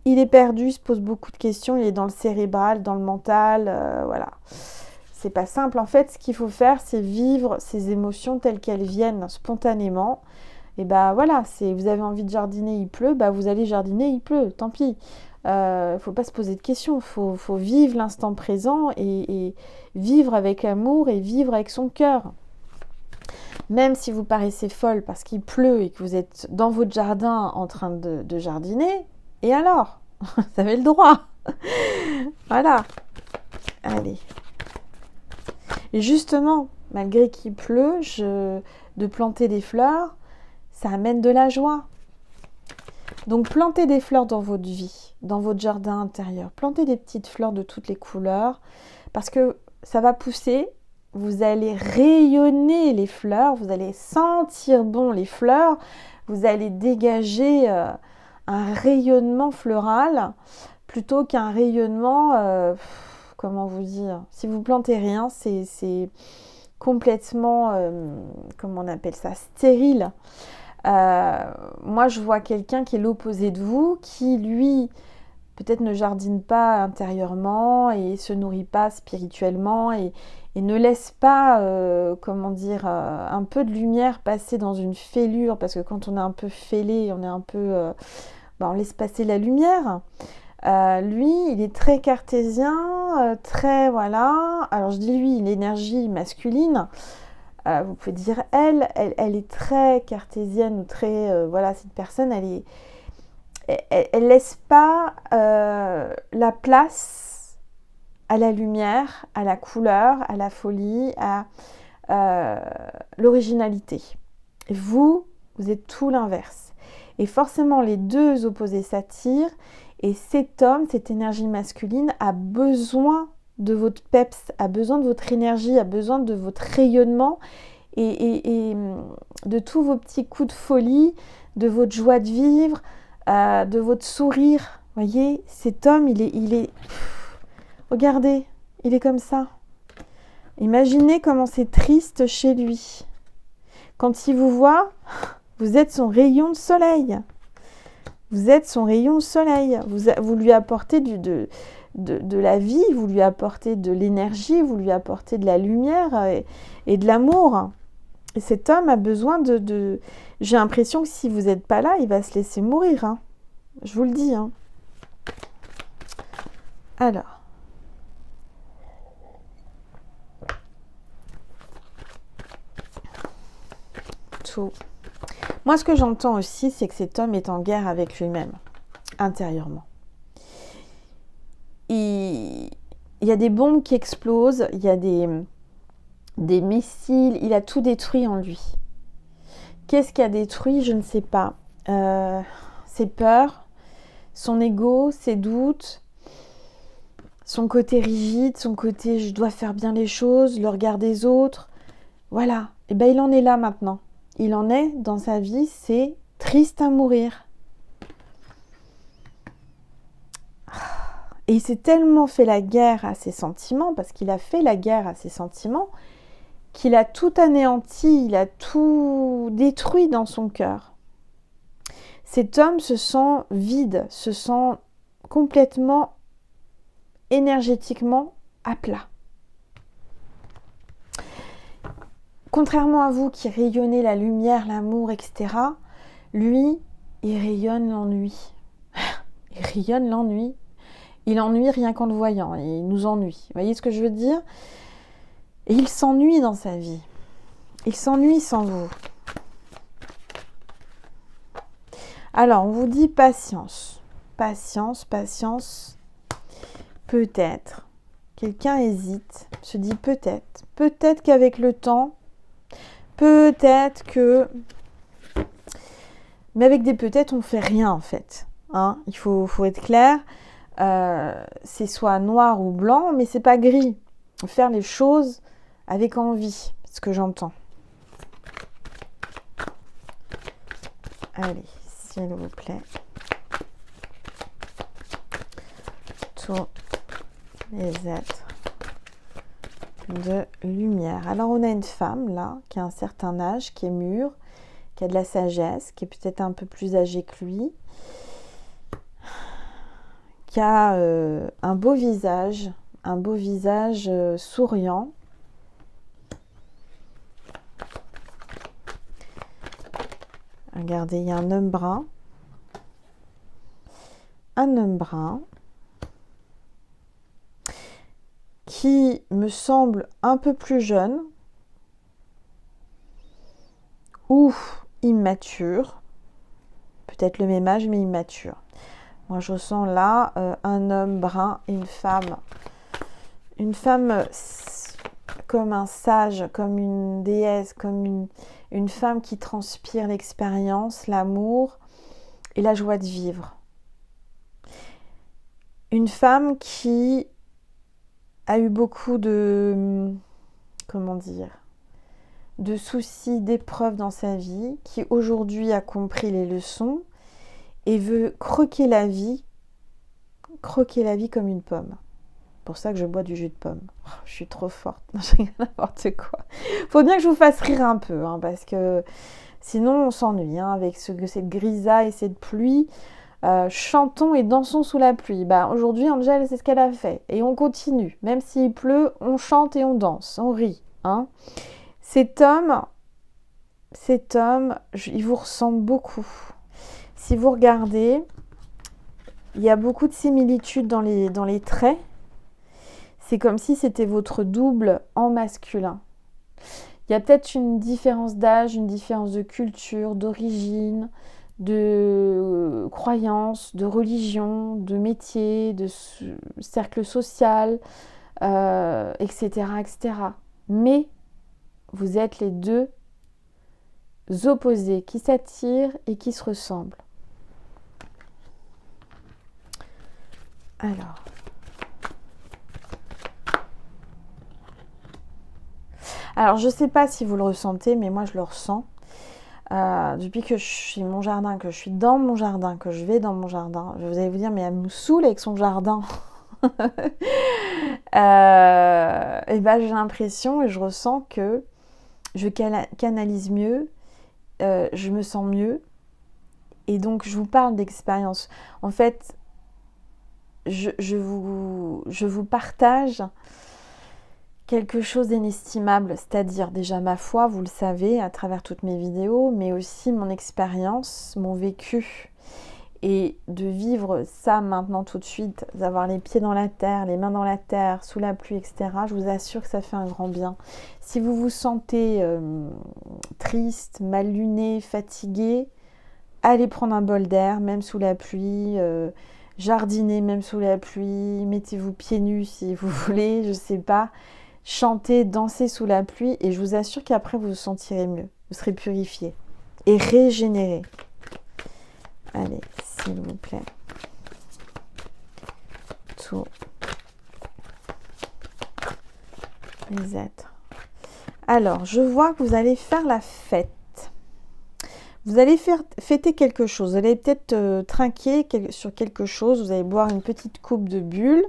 il est perdu, il se pose beaucoup de questions, il est dans le cérébral, dans le mental, voilà. C'est pas simple. En fait, ce qu'il faut faire, c'est vivre ces émotions telles qu'elles viennent spontanément. Et bah voilà, vous avez envie de jardiner, il pleut, bah vous allez jardiner, il pleut, tant pis. Faut pas se poser de questions, faut vivre l'instant présent et vivre avec amour et vivre avec son cœur. Même si vous paraissez folle parce qu'il pleut et que vous êtes dans votre jardin en train de jardiner, et alors, vous avez le droit. Voilà. Allez. Et justement, malgré qu'il pleut, de planter des fleurs, ça amène de la joie. Donc, plantez des fleurs dans votre vie, dans votre jardin intérieur. Plantez des petites fleurs de toutes les couleurs, parce que ça va pousser, vous allez rayonner les fleurs, vous allez sentir bon les fleurs, vous allez dégager un rayonnement floral plutôt qu'un rayonnement, comment vous dire, si vous plantez rien, c'est complètement, comment on appelle ça, stérile. Moi, je vois quelqu'un qui est l'opposé de vous, qui lui, peut-être ne jardine pas intérieurement et se nourrit pas spirituellement et ne laisse pas, comment dire, un peu de lumière passer dans une fêlure, parce que quand on est un peu fêlé, on est un peu, on laisse passer la lumière. Lui, il est très cartésien, très, voilà. Alors je dis lui, l'énergie masculine. Vous pouvez dire elle est très cartésienne ou très, voilà, cette personne, elle laisse pas la place à la lumière, à la couleur, à la folie, à l'originalité. Et vous êtes tout l'inverse. Et forcément, les deux opposés s'attirent. Et cet homme, cette énergie masculine, a besoin de votre peps, a besoin de votre énergie, a besoin de votre rayonnement et de tous vos petits coups de folie, de votre joie de vivre, de votre sourire. Voyez, cet homme, il est... Regardez, il est comme ça. Imaginez comment c'est triste chez lui. Quand il vous voit, vous êtes son rayon de soleil. Vous êtes son rayon de soleil. Vous lui apportez de la vie, vous lui apportez de l'énergie, vous lui apportez de la lumière et de l'amour. Et cet homme a besoin de... J'ai l'impression que si vous n'êtes pas là, il va se laisser mourir. Hein. Je vous le dis. Hein. Alors. Tout. Moi, ce que j'entends aussi, c'est que cet homme est en guerre avec lui-même, intérieurement. Il y a des bombes qui explosent, il y a des missiles, il a tout détruit en lui. Qu'est-ce qui a détruit? Je ne sais pas. Ses peurs, son ego, ses doutes, son côté rigide, son côté je dois faire bien les choses, le regard des autres. Voilà. Et bien, il en est là maintenant. Il en est dans sa vie, c'est triste à mourir. Et il s'est tellement fait la guerre à ses sentiments, parce qu'il a fait la guerre à ses sentiments, qu'il a tout anéanti, il a tout détruit dans son cœur. Cet homme se sent vide, se sent complètement énergétiquement à plat. Contrairement à vous qui rayonnez la lumière, l'amour, etc., lui, il rayonne l'ennui. Il rayonne l'ennui. Il ennuie rien qu'en le voyant. Il nous ennuie. Vous voyez ce que je veux dire? Et il s'ennuie dans sa vie. Il s'ennuie sans vous. Alors, on vous dit patience. Patience, patience. Peut-être. Quelqu'un hésite, se dit peut-être. Peut-être qu'avec le temps, peut-être que... Mais avec des peut-être, on ne fait rien en fait. Hein, il faut être clair. C'est soit noir ou blanc, mais c'est pas gris. Faire les choses avec envie, ce que j'entends. Allez, s'il vous plaît. Tous les êtres de lumière. Alors, on a une femme, là, qui a un certain âge, qui est mûre, qui a de la sagesse, qui est peut-être un peu plus âgée que lui, qui a un beau visage souriant. Regardez, il y a un homme brun. Un homme brun qui me semble un peu plus jeune ou immature. Peut-être le même âge, mais immature. Moi, je ressens là un homme brun et une femme. Une femme comme un sage, comme une déesse, comme une femme qui transpire l'expérience, l'amour et la joie de vivre. Une femme qui a eu beaucoup de comment dire, de soucis, d'épreuves dans sa vie, qui aujourd'hui a compris les leçons et veut croquer la vie comme une pomme. C'est pour ça que je bois du jus de pomme. Oh, je suis trop forte, j'ai n'importe quoi. Faut bien que je vous fasse rire un peu, hein, parce que sinon on s'ennuie hein, avec cette grisaille, cette pluie. Chantons et dansons sous la pluie. Bah, aujourd'hui, Angel, c'est ce qu'elle a fait. Et on continue. Même s'il pleut, on chante et on danse, on rit. Hein. Cet homme, il vous ressemble beaucoup. Si vous regardez, il y a beaucoup de similitudes dans les traits. C'est comme si c'était votre double en masculin. Il y a peut-être une différence d'âge, une différence de culture, d'origine, de croyances, de religion, de métier, de cercle social, etc., etc. Mais vous êtes les deux opposés qui s'attirent et qui se ressemblent. Alors, je ne sais pas si vous le ressentez, mais moi je le ressens. Depuis que je suis mon jardin, que je suis dans mon jardin, que je vais dans mon jardin, vous allez vous dire, mais elle me saoule avec son jardin. Et ben, j'ai l'impression et je ressens que je canalise mieux, je me sens mieux. Et donc, je vous parle d'expérience. En fait, je vous partage quelque chose d'inestimable, c'est-à-dire déjà ma foi, vous le savez, à travers toutes mes vidéos, mais aussi mon expérience, mon vécu. Et de vivre ça maintenant tout de suite, d'avoir les pieds dans la terre, les mains dans la terre, sous la pluie, etc., je vous assure que ça fait un grand bien. Si vous vous sentez triste, mal luné, fatigué, allez prendre un bol d'air, même sous la pluie, jardinez même sous la pluie, mettez-vous pieds nus si vous voulez, je sais pas. Chantez, dansez sous la pluie et je vous assure qu'après vous vous sentirez mieux. Vous serez purifié et régénéré. Allez, s'il vous plaît. Tout. Les êtres. Alors, je vois que vous allez faire la fête. Vous allez fêter quelque chose. Vous allez peut-être trinquer sur quelque chose. Vous allez boire une petite coupe de bulle.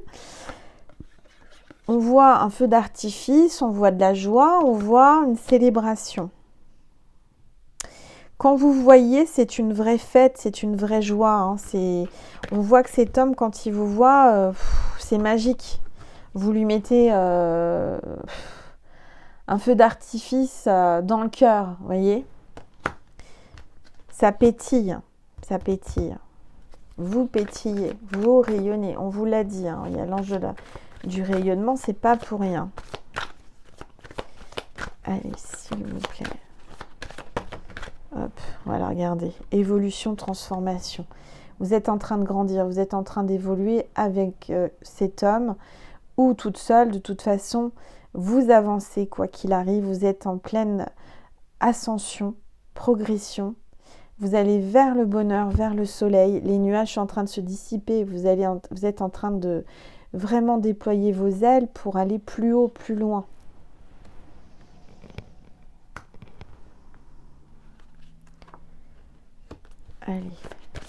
On voit un feu d'artifice, on voit de la joie, on voit une célébration. Quand vous voyez, c'est une vraie fête, c'est une vraie joie. Hein. On voit que cet homme, quand il vous voit, c'est magique. Vous lui mettez un feu d'artifice dans le cœur, vous voyez. Ça pétille, ça pétille. Vous pétillez, vous rayonnez. On vous l'a dit, hein. Il y a l'enjeu du rayonnement, c'est pas pour rien. Allez, s'il vous plaît. Hop, voilà, regardez. Évolution, transformation. Vous êtes en train de grandir, vous êtes en train d'évoluer avec cet homme ou toute seule. De toute façon, vous avancez quoi qu'il arrive. Vous êtes en pleine ascension, progression. Vous allez vers le bonheur, vers le soleil. Les nuages sont en train de se dissiper. Vous êtes en train de vraiment déployer vos ailes pour aller plus haut, plus loin. Allez,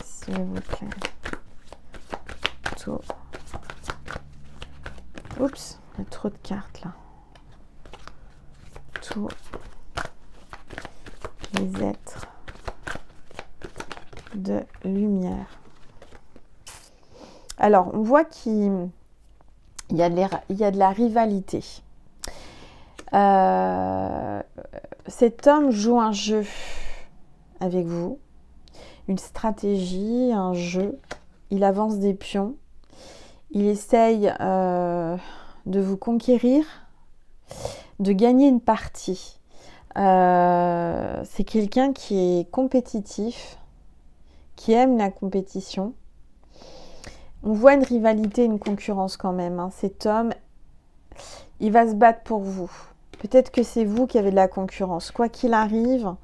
s'il vous plaît. Tout. Oups, il y a trop de cartes là. Tout. Les êtres de lumière. Alors, on voit qu'il y a de la rivalité. Cet homme joue un jeu avec vous, une stratégie, un jeu. Il avance des pions. Il essaye de vous conquérir, de gagner une partie. C'est quelqu'un qui est compétitif, qui aime la compétition. On voit une rivalité, une concurrence quand même. Hein. Cet homme, il va se battre pour vous. Peut-être que c'est vous qui avez de la concurrence. Quoi qu'il arrive,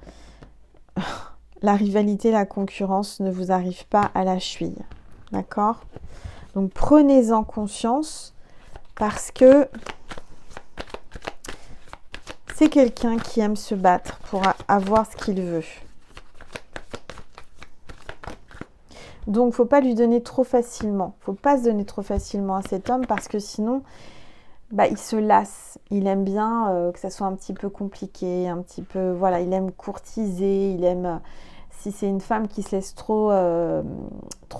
la rivalité, la concurrence ne vous arrive pas à la cheville. D'accord ? Donc prenez-en conscience parce que C'est quelqu'un qui aime se battre pour avoir ce qu'il veut. Donc, faut pas lui donner trop facilement. Faut pas se donner trop facilement à cet homme parce que sinon, il se lasse. Il aime bien que ça soit un petit peu compliqué, un petit peu, voilà, il aime courtiser, il aime, si c'est une femme qui se laisse trop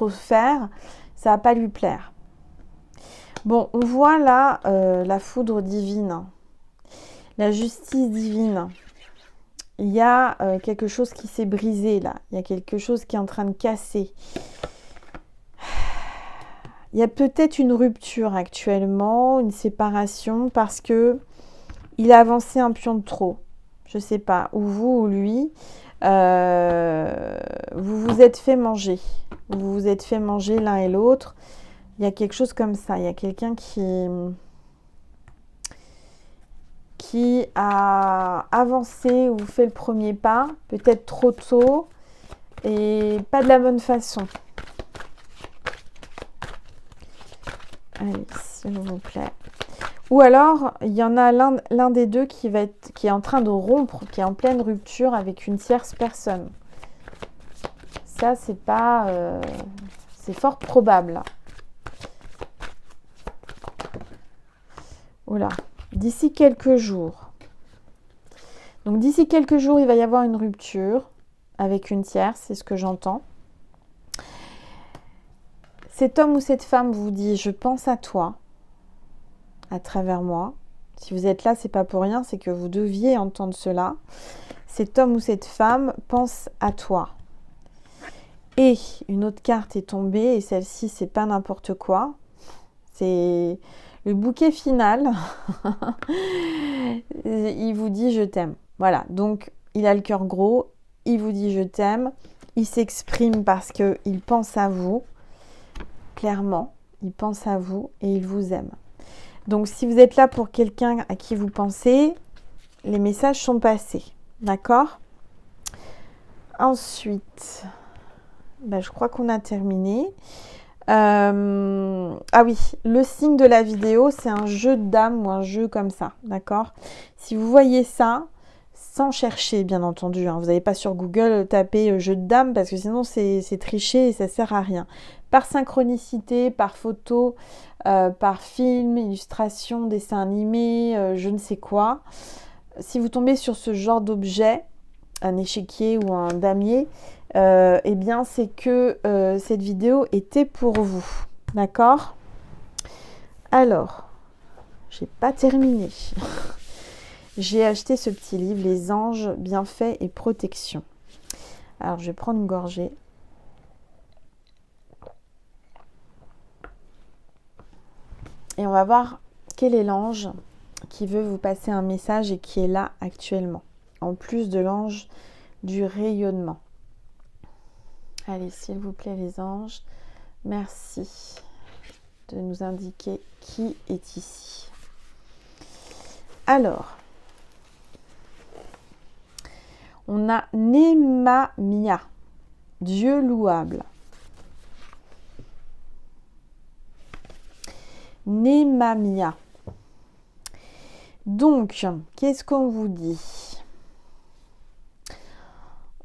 faire, ça va pas lui plaire. Bon, on voit là la foudre divine, la justice divine. Il y a quelque chose qui s'est brisé là, il y a quelque chose qui est en train de casser. Il y a peut-être une rupture actuellement, une séparation, parce que il a avancé un pion de trop. Je sais pas, ou vous ou lui, vous vous êtes fait manger. Vous vous êtes fait manger l'un et l'autre. Il y a quelque chose comme ça. Il y a quelqu'un qui a avancé ou fait le premier pas, peut-être trop tôt et pas de la bonne façon. Allez, s'il vous plaît. Ou alors, il y en a l'un des deux qui est en train de rompre, qui est en pleine rupture avec une tierce personne. Ça, c'est pas... c'est fort probable. Oula. D'ici quelques jours. Donc, d'ici quelques jours, il va y avoir une rupture avec une tierce, c'est ce que j'entends. Cet homme ou cette femme vous dit « je pense à toi » à travers moi. Si vous êtes là, c'est pas pour rien, c'est que vous deviez entendre cela. Cet homme ou cette femme pense à toi. Et une autre carte est tombée, et celle-ci, c'est pas n'importe quoi. C'est le bouquet final. Il vous dit « je t'aime ». Voilà, donc il a le cœur gros, il vous dit « je t'aime ». Il s'exprime parce qu'il pense à vous. Clairement, il pense à vous et il vous aime. Donc, si vous êtes là pour quelqu'un à qui vous pensez, les messages sont passés. D'accord ? Ensuite, je crois qu'on a terminé. Ah oui, le signe de la vidéo, c'est un jeu de dames ou un jeu comme ça. D'accord ? Si vous voyez ça, sans chercher, bien entendu, vous n'allez pas sur Google taper jeu de dames parce que sinon, c'est tricher et ça ne sert à rien. Par synchronicité, par photo, par film, illustration, dessin animé, je ne sais quoi. Si vous tombez sur ce genre d'objet, un échiquier ou un damier, eh bien c'est que cette vidéo était pour vous. D'accord ? Alors, j'ai pas terminé. J'ai acheté ce petit livre, Les anges, bienfaits et protection. Alors, je vais prendre une gorgée. Et on va voir quel est l'ange qui veut vous passer un message et qui est là actuellement. En plus de l'ange du rayonnement. Allez, s'il vous plaît, les anges, merci de nous indiquer qui est ici. Alors, on a Nemamia, Dieu louable. Nemamia. Donc, qu'est-ce qu'on vous dit ?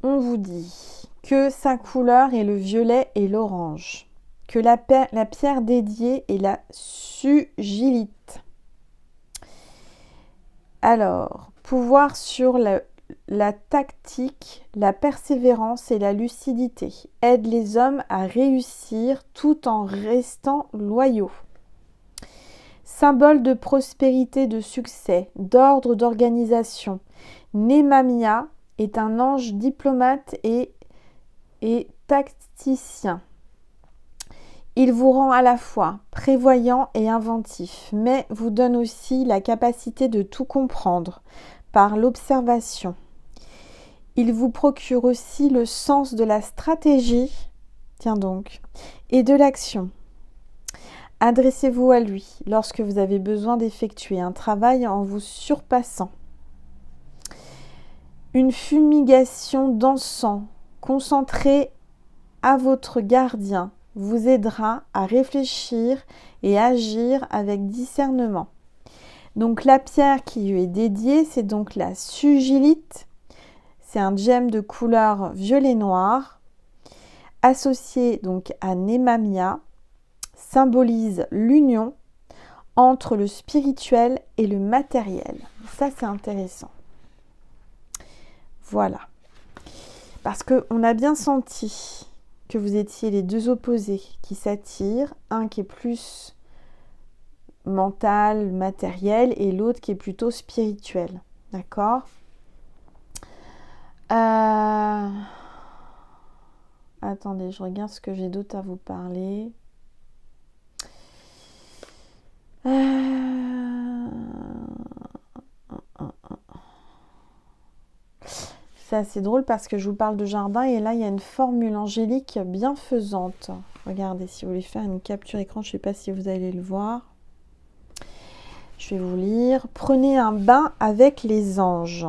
On vous dit que sa couleur est le violet et l'orange, que la pierre dédiée est la sugilite. Alors, pouvoir sur la tactique, la persévérance et la lucidité. Aide les hommes à réussir tout en restant loyaux. Symbole de prospérité, de succès, d'ordre, d'organisation. Nemamia est un ange diplomate et tacticien. Il vous rend à la fois prévoyant et inventif, mais vous donne aussi la capacité de tout comprendre par l'observation. Il vous procure aussi le sens de la stratégie, tiens donc, et de l'action. Adressez-vous à lui lorsque vous avez besoin d'effectuer un travail en vous surpassant. Une fumigation d'encens concentrée à votre gardien vous aidera à réfléchir et agir avec discernement. Donc la pierre qui lui est dédiée, c'est donc la sugilite. C'est un gemme de couleur violet noir, associé donc à Nemamia, symbolise l'union entre le spirituel et le matériel. Ça, c'est intéressant. Voilà. Parce qu'on a bien senti que vous étiez les deux opposés qui s'attirent. Un qui est plus mental, matériel, et l'autre qui est plutôt spirituel. D'accord ? Attendez, je regarde ce que j'ai d'autre à vous parler. C'est assez drôle parce que je vous parle de jardin et là il y a une formule angélique bienfaisante. Regardez, si vous voulez faire une capture écran, je ne sais pas si vous allez le voir. Je vais vous lire. Prenez un bain avec les anges.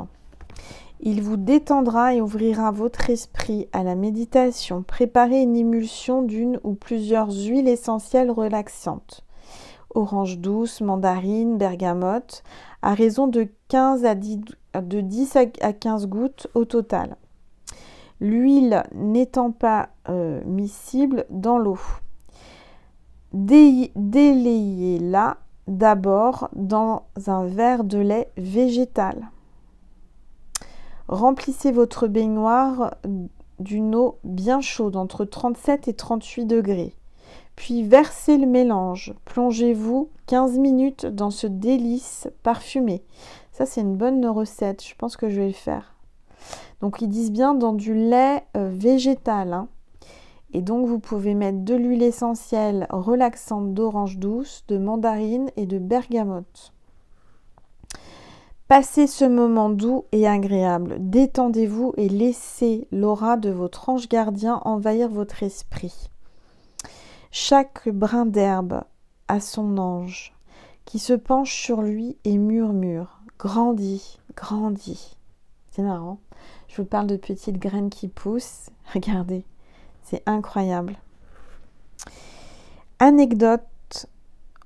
Il vous détendra et ouvrira votre esprit à la méditation. Préparez une émulsion d'une ou plusieurs huiles essentielles relaxantes. Orange douce, mandarine, bergamote, à raison de 10 à 15 gouttes au total. L'huile n'étant pas miscible dans l'eau. Délayez-la d'abord dans un verre de lait végétal. Remplissez votre baignoire d'une eau bien chaude, entre 37 et 38 degrés. Puis versez le mélange. Plongez-vous 15 minutes dans ce délice parfumé. Ça, c'est une bonne recette. Je pense que je vais le faire. Donc, ils disent bien dans du lait végétal. Hein. Et donc, vous pouvez mettre de l'huile essentielle relaxante d'orange douce, de mandarine et de bergamote. Passez ce moment doux et agréable. Détendez-vous et laissez l'aura de votre ange gardien envahir votre esprit. Chaque brin d'herbe a son ange qui se penche sur lui et murmure « Grandis, grandis ». C'est marrant. Je vous parle de petites graines qui poussent. Regardez, c'est incroyable. Anecdote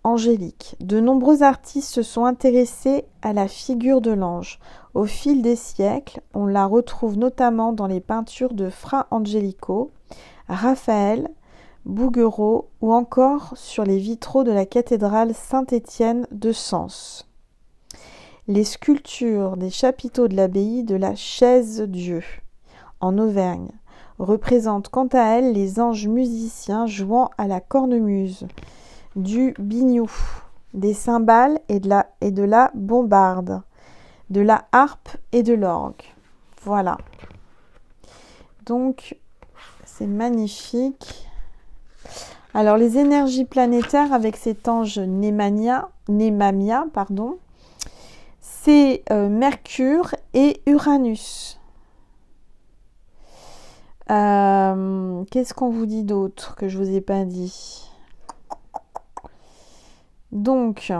angélique. De nombreux artistes se sont intéressés à la figure de l'ange. Au fil des siècles, on la retrouve notamment dans les peintures de Fra Angelico, Raphaël, Bouguereau ou encore sur les vitraux de la cathédrale Saint-Étienne de Sens. Les sculptures des chapiteaux de l'abbaye de la Chaise-Dieu, en Auvergne, représentent quant à elles les anges musiciens jouant à la cornemuse, du biniou, des cymbales et de la bombarde, de la harpe et de l'orgue. Voilà. Donc, c'est magnifique. Alors, les énergies planétaires avec cet ange Nemamia, c'est Mercure et Uranus. Qu'est-ce qu'on vous dit d'autre que je ne vous ai pas dit ? Donc,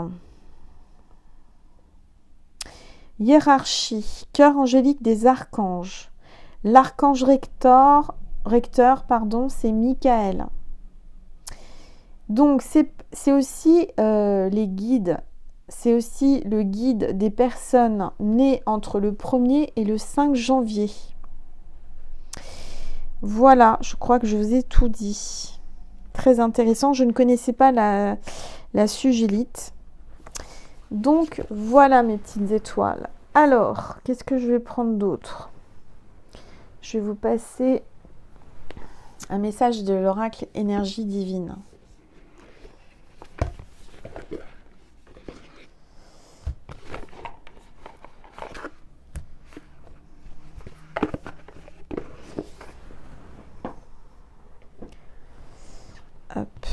hiérarchie, cœur angélique des archanges. L'archange recteur, c'est Michael. Donc, c'est aussi les guides. C'est aussi le guide des personnes nées entre le 1er et le 5 janvier. Voilà, je crois que je vous ai tout dit. Très intéressant. Je ne connaissais pas la sugilite. Donc, voilà mes petites étoiles. Alors, qu'est-ce que je vais prendre d'autre ? Je vais vous passer un message de l'oracle énergie divine. Hop.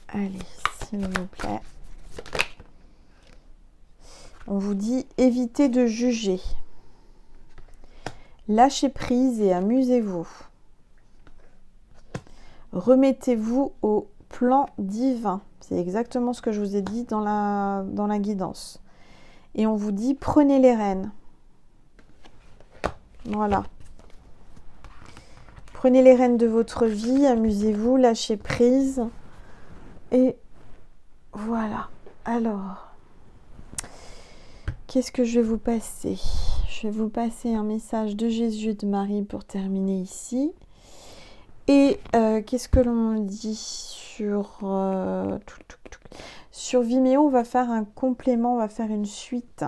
Allez, s'il vous plaît. On vous dit évitez de juger. Lâchez prise et amusez-vous. Remettez-vous au plan divin. C'est exactement ce que je vous ai dit dans la guidance. Et on vous dit prenez les rênes. Voilà. Prenez les rênes de votre vie, amusez-vous, lâchez prise et Voilà. Alors, qu'est-ce que je vais vous passer? Je vais vous passer un message de Jésus et de Marie pour terminer ici. Et qu'est-ce que l'on dit sur Vimeo? On va faire un complément, on va faire une suite.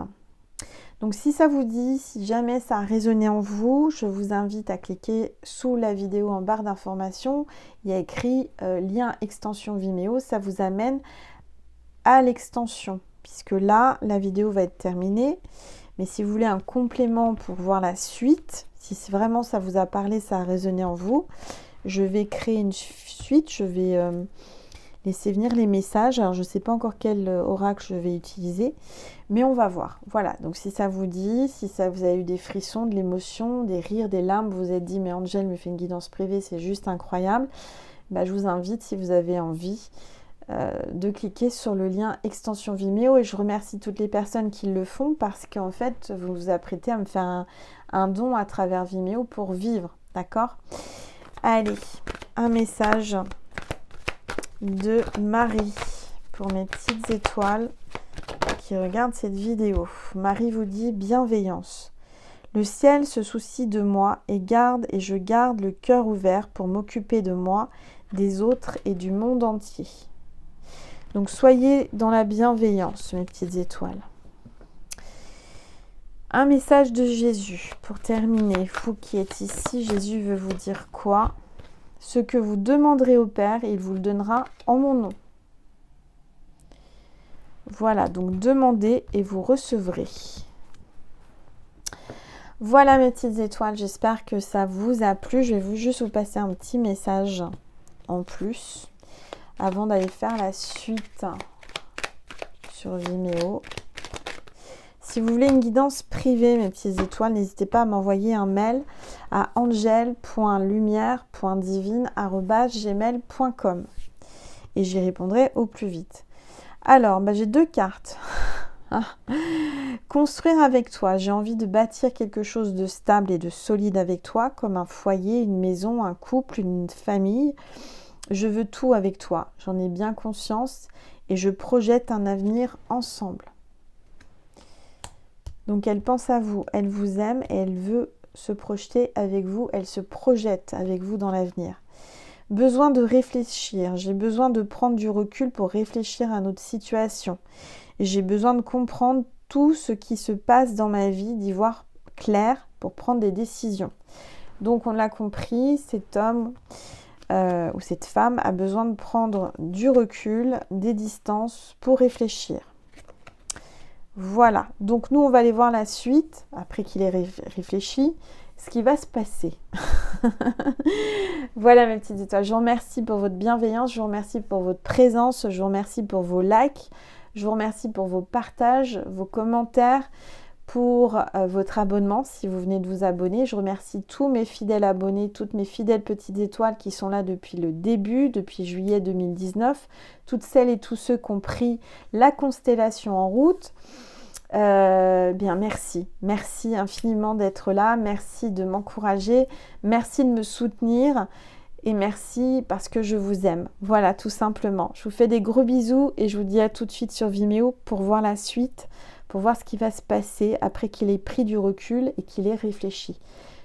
Donc si ça vous dit, si jamais ça a résonné en vous, je vous invite à cliquer sous la vidéo en barre d'information. Il y a écrit lien extension Vimeo, ça vous amène à l'extension, puisque là, la vidéo va être terminée. Mais si vous voulez un complément pour voir la suite, si vraiment ça vous a parlé, ça a résonné en vous, je vais créer une suite, je vais laisser venir les messages. Alors, je ne sais pas encore quel oracle je vais utiliser, mais on va voir. Voilà, donc si ça vous dit, si ça vous a eu des frissons, de l'émotion, des rires, des larmes, vous vous êtes dit, mais Angel me fait une guidance privée, c'est juste incroyable, bah, je vous invite, si vous avez envie, de cliquer sur le lien extension Vimeo. Et je remercie toutes les personnes qui le font, parce qu'en fait, vous vous apprêtez à me faire un don à travers Vimeo pour vivre, d'accord? Allez, un message de Marie pour mes petites étoiles qui regardent cette vidéo. Marie vous dit bienveillance. Le ciel se soucie de moi et je garde le cœur ouvert pour m'occuper de moi, des autres et du monde entier. Donc soyez dans la bienveillance, mes petites étoiles. Un message de Jésus pour terminer. Vous qui êtes ici, Jésus veut vous dire quoi? Ce que vous demanderez au Père, il vous le donnera en mon nom. Voilà, donc demandez et vous recevrez. Voilà mes petites étoiles, j'espère que ça vous a plu. Je vais juste vous passer un petit message en plus avant d'aller faire la suite sur Vimeo. Si vous voulez une guidance privée, mes petites étoiles, n'hésitez pas à m'envoyer un mail à angel.lumière.divine@gmail.com et j'y répondrai au plus vite. Alors, j'ai deux cartes. Construire avec toi. J'ai envie de bâtir quelque chose de stable et de solide avec toi, comme un foyer, une maison, un couple, une famille. Je veux tout avec toi. J'en ai bien conscience et je projette un avenir ensemble. Donc elle pense à vous, elle vous aime et elle veut se projeter avec vous, elle se projette avec vous dans l'avenir. Besoin de réfléchir, j'ai besoin de prendre du recul pour réfléchir à notre situation. J'ai besoin de comprendre tout ce qui se passe dans ma vie, d'y voir clair pour prendre des décisions. Donc on l'a compris, cet homme ou cette femme a besoin de prendre du recul, des distances pour réfléchir. Voilà, donc nous on va aller voir la suite, après qu'il ait réfléchi, ce qui va se passer. Voilà mes petites étoiles, je vous remercie pour votre bienveillance, je vous remercie pour votre présence, je vous remercie pour vos likes, je vous remercie pour vos partages, vos commentaires, pour votre abonnement si vous venez de vous abonner. Je remercie tous mes fidèles abonnés, toutes mes fidèles petites étoiles qui sont là depuis le début, depuis juillet 2019, toutes celles et tous ceux qui ont pris la constellation en route. Merci infiniment d'être là, merci de m'encourager, merci de me soutenir et merci parce que je vous aime. Voilà, tout simplement. Je vous fais des gros bisous et je vous dis à tout de suite sur Vimeo pour voir la suite, pour voir ce qui va se passer après qu'il ait pris du recul et qu'il ait réfléchi.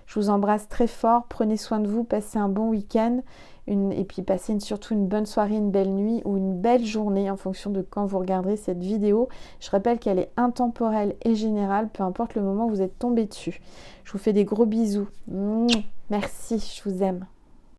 Je vous embrasse très fort, prenez soin de vous, passez un bon week-end et puis passez surtout une bonne soirée, une belle nuit ou une belle journée en fonction de quand vous regarderez cette vidéo. Je rappelle qu'elle est intemporelle et générale, peu importe le moment où vous êtes tombé dessus. Je vous fais des gros bisous. Merci, je vous aime.